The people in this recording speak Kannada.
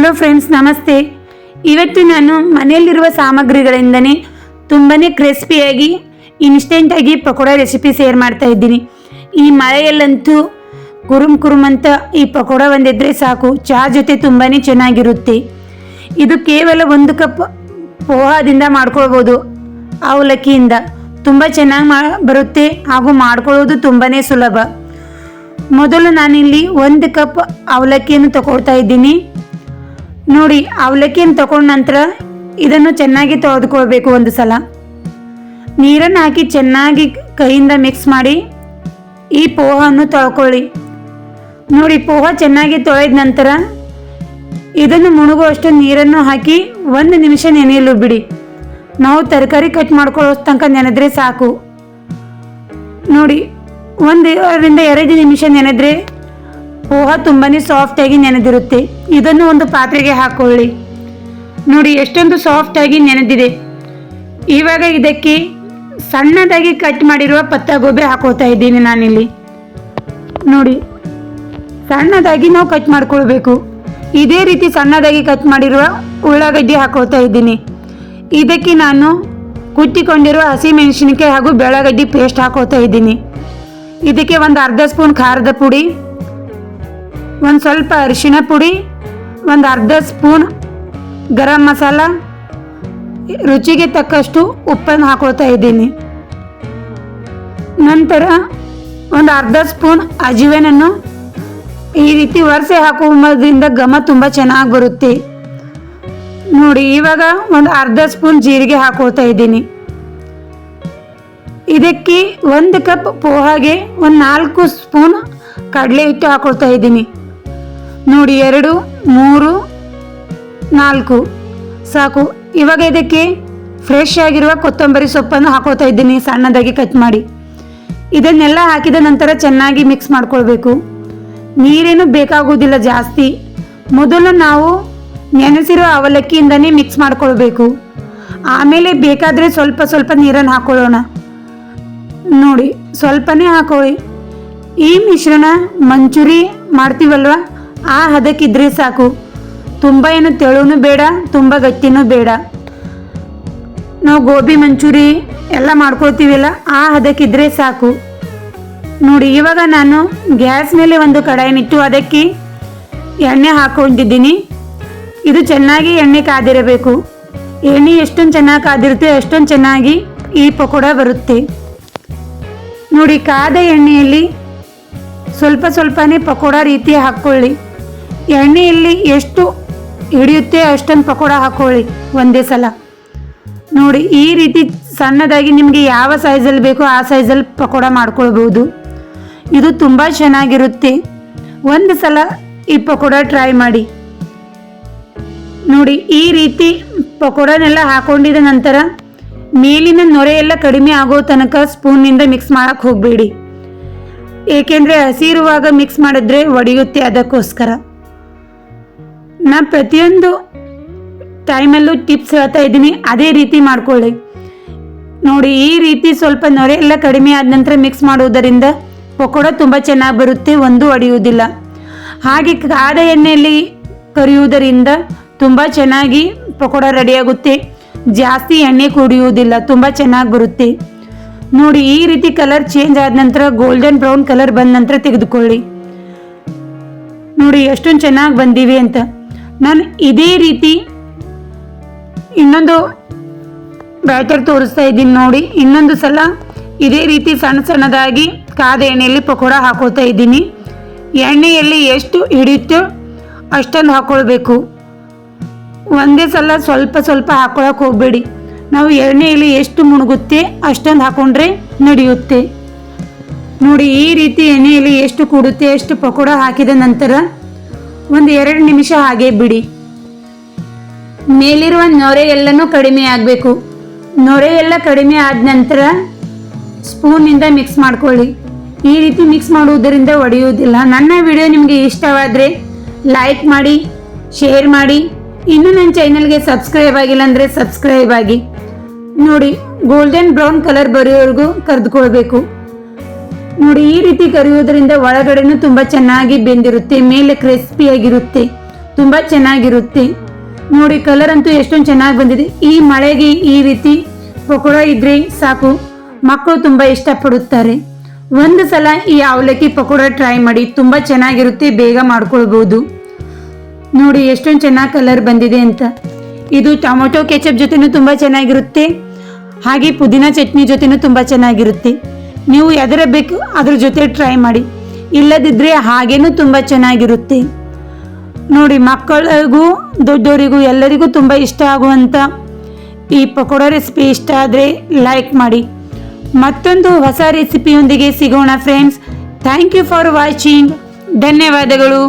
ಹಲೋ ಫ್ರೆಂಡ್ಸ್, ನಮಸ್ತೆ. ಇವತ್ತು ನಾನು ಮನೆಯಲ್ಲಿರುವ ಸಾಮಗ್ರಿಗಳಿಂದನೇ ತುಂಬಾ ಕ್ರಿಸ್ಪಿಯಾಗಿ ಇನ್ಸ್ಟೆಂಟಾಗಿ ಪಕೋಡ ರೆಸಿಪಿ ಶೇರ್ ಮಾಡ್ತಾ ಇದ್ದೀನಿ. ಈ ಮಳೆಯಲ್ಲಂತೂ ಕುರುಮ್ ಅಂತ ಈ ಪಕೋಡ ಒಂದಿದ್ರೆ ಸಾಕು, ಚಹಾ ಜೊತೆ ತುಂಬಾ ಚೆನ್ನಾಗಿರುತ್ತೆ. ಇದು ಕೇವಲ 1 ಕಪ್ ಪೋಹಾದಿಂದ ಮಾಡ್ಕೊಳ್ಬೋದು. ಅವಲಕ್ಕಿಯಿಂದ ತುಂಬ ಚೆನ್ನಾಗಿ ಬರುತ್ತೆ ಹಾಗೂ ಮಾಡ್ಕೊಳ್ಳೋದು ತುಂಬಾ ಸುಲಭ. ಮೊದಲು ನಾನಿಲ್ಲಿ 1 ಕಪ್ ಅವಲಕ್ಕಿಯನ್ನು ತಗೊಳ್ತಾ ಇದ್ದೀನಿ. ನೋಡಿ, ಅವಲಕ್ಕಿಯನ್ನು ತಗೊಂಡ ನಂತರ ಇದನ್ನು ಚೆನ್ನಾಗಿ ತೊಳೆದುಕೊಳ್ಬೇಕು. ಒಂದು ಸಲ ನೀರನ್ನು ಹಾಕಿ ಚೆನ್ನಾಗಿ ಕೈಯಿಂದ ಮಿಕ್ಸ್ ಮಾಡಿ ಈ ಪೋಹವನ್ನು ತೊಳ್ಕೊಳ್ಳಿ. ನೋಡಿ, ಪೋಹ ಚೆನ್ನಾಗಿ ತೊಳೆದ ನಂತರ ಇದನ್ನು ಮುಳುಗುವಷ್ಟು ನೀರನ್ನು ಹಾಕಿ 1 ನಿಮಿಷ ನೆನೆಯಲು ಬಿಡಿ. ನಾವು ತರಕಾರಿ ಕಟ್ ಮಾಡ್ಕೊಳ್ಳೋ ತನಕ ನೆನೆದ್ರೆ ಸಾಕು. ನೋಡಿ, 1-2 ನಿಮಿಷ ನೆನೆದ್ರೆ ಪೋಹ ತುಂಬಾ ಸಾಫ್ಟಾಗಿ ನೆನೆದಿರುತ್ತೆ. ಇದನ್ನು ಒಂದು ಪಾತ್ರೆಗೆ ಹಾಕೊಳ್ಳಿ. ನೋಡಿ, ಎಷ್ಟೊಂದು ಸಾಫ್ಟಾಗಿ ನೆನೆದಿದೆ. ಇವಾಗ ಇದಕ್ಕೆ ಸಣ್ಣದಾಗಿ ಕಟ್ ಮಾಡಿರುವ ಪತ್ತಾಗೋಬಿ ಹಾಕೋತಾ ಇದ್ದೀನಿ ನಾನಿಲ್ಲಿ. ನೋಡಿ, ಸಣ್ಣದಾಗಿ ನಾವು ಕಟ್ ಮಾಡ್ಕೊಳ್ಬೇಕು. ಇದೇ ರೀತಿ ಸಣ್ಣದಾಗಿ ಕಟ್ ಮಾಡಿರುವ ಉಳ್ಳಾಗಡ್ಡಿ ಹಾಕೋತಾ ಇದ್ದೀನಿ. ಇದಕ್ಕೆ ನಾನು ಕುಟ್ಟಿಕೊಂಡಿರುವ ಹಸಿಮೆಣಸಿನಕಾಯಿ ಹಾಗೂ ಬೆಳಗಡ್ಡಿ ಪೇಸ್ಟ್ ಹಾಕೋತಾ ಇದ್ದೀನಿ. ಇದಕ್ಕೆ ಒಂದು ಅರ್ಧ ಸ್ಪೂನ್ ಖಾರದ ಪುಡಿ, ಒಂದು ಸ್ವಲ್ಪ ಅರಿಶಿಣ ಪುಡಿ, ಒಂದು ಅರ್ಧ ಸ್ಪೂನ್ ಗರಂ ಮಸಾಲ, ರುಚಿಗೆ ತಕ್ಕಷ್ಟು ಉಪ್ಪನ್ನು ಹಾಕೊಳ್ತಾ ಇದ್ದೀನಿ. ನಂತರ ಒಂದು ಅರ್ಧ ಸ್ಪೂನ್ ಅಜೀವೆನನ್ನು ಈ ರೀತಿ ಒರೆಸಿ ಹಾಕೋದ್ರಿಂದ ಘಮ ತುಂಬ ಚೆನ್ನಾಗಿ ಬರುತ್ತೆ. ನೋಡಿ, ಇವಾಗ ಒಂದು ಅರ್ಧ ಸ್ಪೂನ್ ಜೀರಿಗೆ ಹಾಕೊಳ್ತಾ ಇದ್ದೀನಿ. ಇದಕ್ಕೆ 1 ಕಪ್ ಪೋಹಾಗೆ ಒಂದು 4 ಸ್ಪೂನ್ ಕಡಲೆ ಹಿಟ್ಟು ಹಾಕೊಳ್ತಾ ಇದ್ದೀನಿ. ನೋಡಿ, 2, 3, 4 ಸಾಕು. ಇವಾಗ ಇದಕ್ಕೆ ಫ್ರೆಶ್ ಆಗಿರುವ ಕೊತ್ತಂಬರಿ ಸೊಪ್ಪನ್ನು ಹಾಕೋತಾ ಇದ್ದೀನಿ, ಸಣ್ಣದಾಗಿ ಕಟ್ ಮಾಡಿ. ಇದನ್ನೆಲ್ಲ ಹಾಕಿದ ನಂತರ ಚೆನ್ನಾಗಿ ಮಿಕ್ಸ್ ಮಾಡ್ಕೊಳ್ಬೇಕು. ನೀರೇನು ಬೇಕಾಗುವುದಿಲ್ಲ ಜಾಸ್ತಿ. ಮೊದಲು ನಾವು ನೆನೆಸಿರೋ ಅವಲಕ್ಕಿಯಿಂದನೇ ಮಿಕ್ಸ್ ಮಾಡ್ಕೊಳ್ಬೇಕು. ಆಮೇಲೆ ಬೇಕಾದರೆ ಸ್ವಲ್ಪ ನೀರನ್ನು ಹಾಕೊಳ್ಳೋಣ. ನೋಡಿ, ಸ್ವಲ್ಪನೇ ಹಾಕೊಳ್ಳಿ. ಈ ಮಿಶ್ರಣ ಮಂಚೂರಿ ಮಾಡ್ತೀವಲ್ವ, ಆ ಹದಕ್ಕಿದ್ರೆ ಸಾಕು. ತುಂಬ ಏನು ತೆಳುನೂ ಬೇಡ, ತುಂಬ ಗಟ್ಟಿನೂ ಬೇಡ. ನಾವು ಗೋಬಿ ಮಂಚೂರಿ ಎಲ್ಲ ಮಾಡ್ಕೊಳ್ತೀವಲ್ಲ, ಆ ಹದಕ್ಕಿದ್ರೆ ಸಾಕು. ನೋಡಿ, ಇವಾಗ ನಾನು ಗ್ಯಾಸ್ ಮೇಲೆ ಒಂದು ಕಡಾಯಿನಿಟ್ಟು ಅದಕ್ಕೆ ಎಣ್ಣೆ ಹಾಕೊಂಡಿದ್ದೀನಿ. ಇದು ಚೆನ್ನಾಗಿ ಎಣ್ಣೆ ಕಾದಿರಬೇಕು. ಎಣ್ಣೆ ಎಷ್ಟೊಂದು ಚೆನ್ನಾಗಿ ಕಾದಿರುತ್ತೆ ಅಷ್ಟೊಂದು ಚೆನ್ನಾಗಿ ಈ ಪಕೋಡ ಬರುತ್ತೆ. ನೋಡಿ, ಕಾದ ಎಣ್ಣೆಯಲ್ಲಿ ಸ್ವಲ್ಪನೇ ಪಕೋಡ ರೀತಿ ಹಾಕ್ಕೊಳ್ಳಿ. ಎಣ್ಣೆಯಲ್ಲಿ ಎಷ್ಟು ಹಿಡಿಯುತ್ತೆ ಅಷ್ಟೊಂದು ಪಕೋಡ ಹಾಕ್ಕೊಳ್ಳಿ ಒಂದೇ ಸಲ. ನೋಡಿ, ಈ ರೀತಿ ಸಣ್ಣದಾಗಿ ನಿಮಗೆ ಯಾವ ಸೈಜಲ್ಲಿ ಬೇಕೋ ಆ ಸೈಜಲ್ಲಿ ಪಕೋಡ ಮಾಡ್ಕೊಳ್ಬೋದು. ಇದು ತುಂಬ ಚೆನ್ನಾಗಿರುತ್ತೆ. ಒಂದು ಸಲ ಈ ಪಕೋಡ ಟ್ರೈ ಮಾಡಿ. ನೋಡಿ, ಈ ರೀತಿ ಪಕೋಡನೆಲ್ಲ ಹಾಕೊಂಡಿದ ನಂತರ ಮೇಲಿನ ನೊರೆ ಎಲ್ಲ ಕಡಿಮೆ ಆಗೋ ತನಕ ಸ್ಪೂನ್ನಿಂದ ಮಿಕ್ಸ್ ಮಾಡಕ್ಕೆ ಹೋಗಬೇಡಿ. ಏಕೆಂದರೆ ಹಸಿ ಇರುವಾಗ ಮಿಕ್ಸ್ ಮಾಡಿದ್ರೆ ಒಡೆಯುತ್ತೆ. ಅದಕ್ಕೋಸ್ಕರ ನಾನು ಪ್ರತಿಯೊಂದು ಟೈಮಲ್ಲೂ ಟಿಪ್ಸ್ ಹೇಳ್ತಾ ಇದ್ದೀನಿ, ಅದೇ ರೀತಿ ಮಾಡ್ಕೊಳ್ಳಿ. ನೋಡಿ, ಈ ರೀತಿ ಸ್ವಲ್ಪ ನೊರೆ ಎಲ್ಲ ಕಡಿಮೆ ಆದ ನಂತರ ಮಿಕ್ಸ್ ಮಾಡುವುದರಿಂದ ಪಕೋಡ ತುಂಬ ಚೆನ್ನಾಗಿ ಬರುತ್ತೆ, ಒಂದು ಒಡೆಯುವುದಿಲ್ಲ. ಹಾಗೆ ಕಾದ ಎಣ್ಣೆಯಲ್ಲಿ ಕರಿಯುವುದರಿಂದ ತುಂಬ ಚೆನ್ನಾಗಿ ಪಕೋಡ ರೆಡಿಯಾಗುತ್ತೆ. ಜಾಸ್ತಿ ಎಣ್ಣೆ ಕುಡಿಯುವುದಿಲ್ಲ, ತುಂಬ ಚೆನ್ನಾಗಿ ಬರುತ್ತೆ. ನೋಡಿ, ಈ ರೀತಿ ಕಲರ್ ಚೇಂಜ್ ಆದ ನಂತರ ಗೋಲ್ಡನ್ ಬ್ರೌನ್ ಕಲರ್ ಬಂದ ನಂತರ ತೆಗೆದುಕೊಳ್ಳಿ. ನೋಡಿ, ಎಷ್ಟೊಂದು ಚೆನ್ನಾಗಿ ಬಂದಿವೆ ಅಂತ. ನಾನು ಇದೇ ರೀತಿ ಇನ್ನೊಂದು ಬ್ಯಾಟರ್ ತೋರಿಸ್ತಾ ಇದ್ದೀನಿ. ನೋಡಿ, ಇನ್ನೊಂದು ಸಲ ಇದೇ ರೀತಿ ಸಣ್ಣದಾಗಿ ಕಾದ ಎಣ್ಣೆಯಲ್ಲಿ ಪಕೋಡ ಹಾಕೋತಾ ಇದ್ದೀನಿ. ಎಣ್ಣೆಯಲ್ಲಿ ಎಷ್ಟು ಹಿಡಿಯುತ್ತೋ ಅಷ್ಟೊಂದು ಹಾಕ್ಕೊಳ್ಬೇಕು. ಒಂದೇ ಸಲ ಸ್ವಲ್ಪ ಹಾಕೊಳ್ಳೋಕೆ ಹೋಗಬೇಡಿ. ನಾವು ಎಣ್ಣೆಯಲ್ಲಿ ಎಷ್ಟು ಮುಳುಗುತ್ತೆ ಅಷ್ಟೊಂದು ಹಾಕೊಂಡ್ರೆ ನಡೆಯುತ್ತೆ. ನೋಡಿ, ಈ ರೀತಿ ಎಣ್ಣೆಯಲ್ಲಿ ಎಷ್ಟು ಕೂಡುತ್ತೆ ಅಷ್ಟು ಪಕೋಡ ಹಾಕಿದ ನಂತರ ಒಂದು 2 ನಿಮಿಷ ಹಾಗೆ ಬಿಡಿ. ಮೇಲಿರುವ ನೊರೆ ಎಲ್ಲನೂ ಕಡಿಮೆ ಆಗಬೇಕು. ನೊರೆ ಎಲ್ಲ ಕಡಿಮೆ ಆದ ನಂತರ ಸ್ಪೂನಿಂದ ಮಿಕ್ಸ್ ಮಾಡ್ಕೊಳ್ಳಿ. ಈ ರೀತಿ ಮಿಕ್ಸ್ ಮಾಡುವುದರಿಂದ ಒಡೆಯುವುದಿಲ್ಲ. ನನ್ನ ವಿಡಿಯೋ ನಿಮಗೆ ಇಷ್ಟವಾದರೆ ಲೈಕ್ ಮಾಡಿ, ಶೇರ್ ಮಾಡಿ. ಇನ್ನೂ ನನ್ನ ಚಾನಲ್ಗೆ ಸಬ್ಸ್ಕ್ರೈಬ್ ಆಗಿಲ್ಲ ಅಂದರೆ ಸಬ್ಸ್ಕ್ರೈಬ್ ಆಗಿ. ನೋಡಿ, ಗೋಲ್ಡನ್ ಬ್ರೌನ್ ಕಲರ್ ಬರೋವರೆಗೂ ಕರೆದುಕೊಳ್ಬೇಕು. ನೋಡಿ, ಈ ರೀತಿ ಕರಿಯೋದ್ರಿಂದ ಒಳಗಡೆನೂ ತುಂಬ ಚೆನ್ನಾಗಿ ಬೆಂದಿರುತ್ತೆ, ಮೇಲೆ ಕ್ರಿಸ್ಪಿಯಾಗಿರುತ್ತೆ. ತುಂಬ ಚೆನ್ನಾಗಿರುತ್ತೆ. ನೋಡಿ ಕಲರ್ ಅಂತೂ ಎಷ್ಟೊಂದು ಚೆನ್ನಾಗಿ ಬಂದಿದೆ. ಈ ಮಳೆಗೆ ಈ ರೀತಿ ಪಕೋಡ ಇದ್ರೆ ಸಾಕು, ಮಕ್ಕಳು ತುಂಬ ಇಷ್ಟಪಡುತ್ತಾರೆ. ಒಂದು ಸಲ ಈ ಅವಲಕ್ಕಿ ಪಕೋಡ ಟ್ರೈ ಮಾಡಿ, ತುಂಬ ಚೆನ್ನಾಗಿರುತ್ತೆ, ಬೇಗ ಮಾಡ್ಕೊಳ್ಬೋದು. ನೋಡಿ ಎಷ್ಟೊಂದು ಚೆನ್ನಾಗಿ ಕಲರ್ ಬಂದಿದೆ ಅಂತ. ಇದು ಟೊಮೊಟೊ ಕೆಚಪ್ ಜೊತೆನೂ ತುಂಬ ಚೆನ್ನಾಗಿರುತ್ತೆ, ಹಾಗೆ ಪುದೀನ ಚಟ್ನಿ ಜೊತೆನೂ ತುಂಬ ಚೆನ್ನಾಗಿರುತ್ತೆ. ನೀವು ಎದರ ಬೇಕು ಅದ್ರ ಜೊತೆ ಟ್ರೈ ಮಾಡಿ, ಇಲ್ಲದಿದ್ದರೆ ಹಾಗೇನೂ ತುಂಬ ಚೆನ್ನಾಗಿರುತ್ತೆ. ನೋಡಿ ಮಕ್ಕಳಿಗೂ ದೊಡ್ಡವರಿಗೂ ಎಲ್ಲರಿಗೂ ತುಂಬ ಇಷ್ಟ ಆಗುವಂಥ ಈ ಪಕೋಡ ರೆಸಿಪಿ ಇಷ್ಟ ಆದರೆ ಲೈಕ್ ಮಾಡಿ. ಮತ್ತೊಂದು ಹೊಸ ರೆಸಿಪಿಯೊಂದಿಗೆ ಸಿಗೋಣ friends. Thank you for watching. ಧನ್ಯವಾದಗಳು.